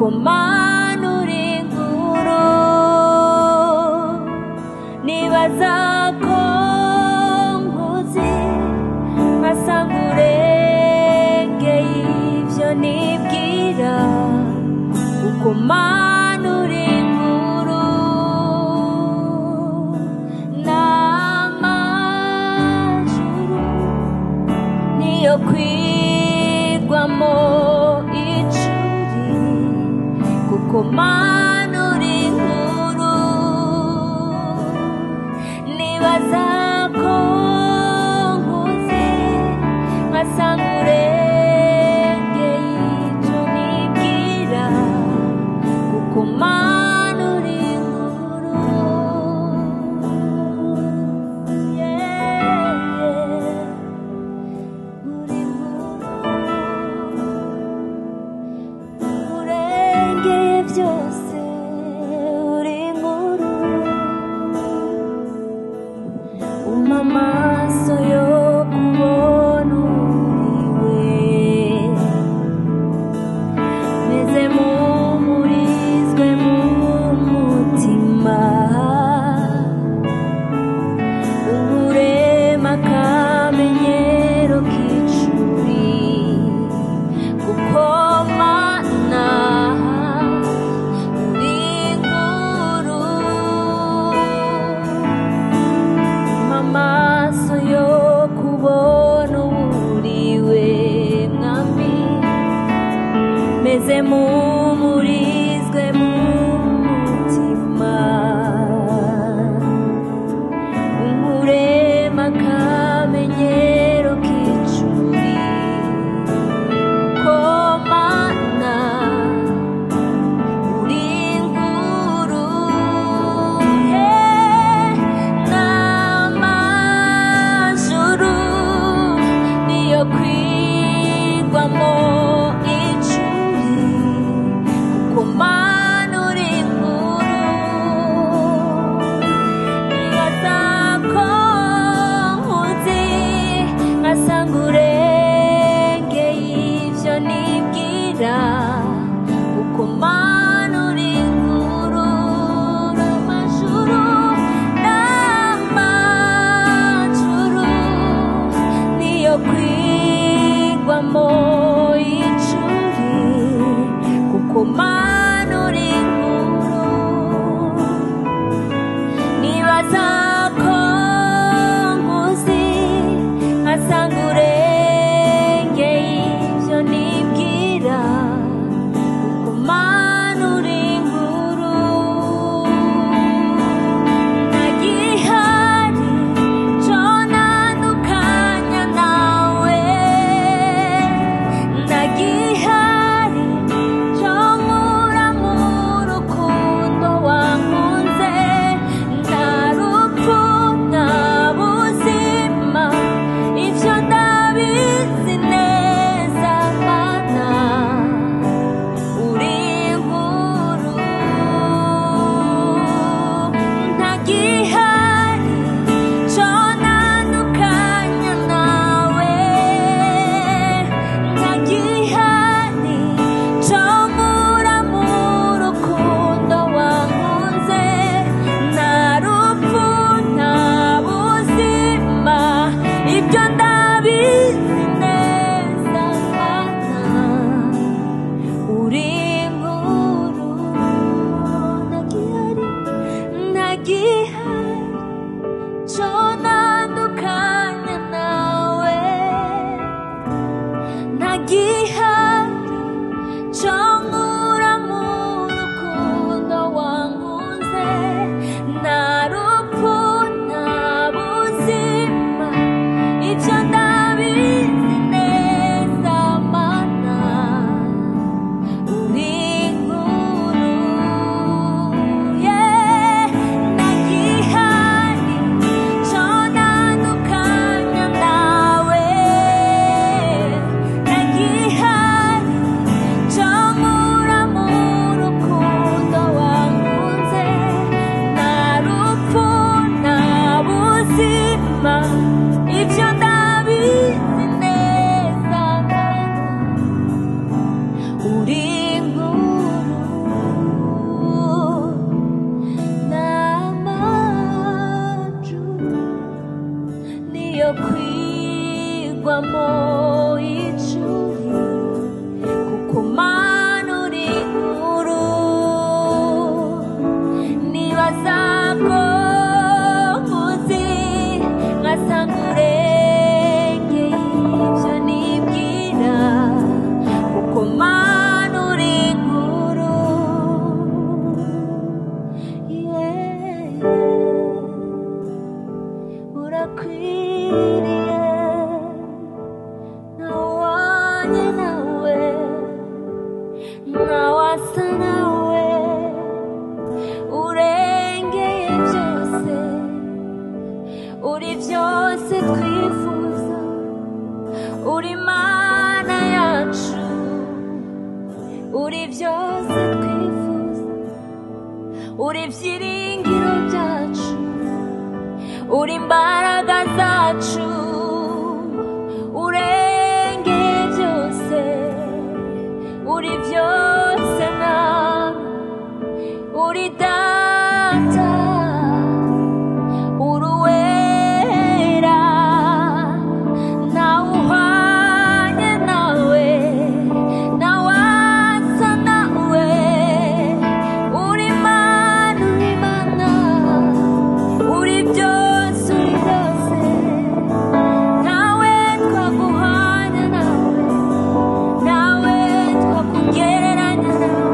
ukomanura inkuru nibaza ko nkuzi nkasanga urengeye ibyo nibwira ukomanura inkuru n'amajuru niyo kwigwamo icuri kukomanura inkuru nibaza ko nkuzi nkasanga urengeye ibyo nibwira kukomanura inkuru uri nkuru urengeye byose uri nkuru umpa amaso yo kubona uri yo kwigwamo icuri kuko Mana uri inkuru nibaza ko muzi ngasanga urengeye ibyo nibwira kuko Mana uri inkuru urakwiriye ntawanye nawe ntawasa nawe urengeye byose uri byose twifuza uri Mana yacu uri byose twifuza uri byiringiro byacu uri imbaraga zacu urengeye byose uri byose Mwami uri data uri uwera ntawe uhwanye nawe ntawasa nawe uri Mana uri byose uri byose ntawe twaguhana nawe ntawe twakugereranya nawe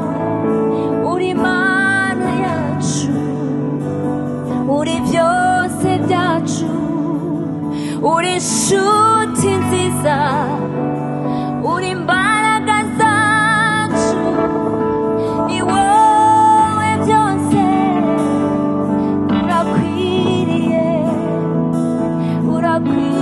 uri Mana yacu uri byose byacu uri inshuti nziza uri imbaraga zacu ni wowe byose urakwiriye urakwiriye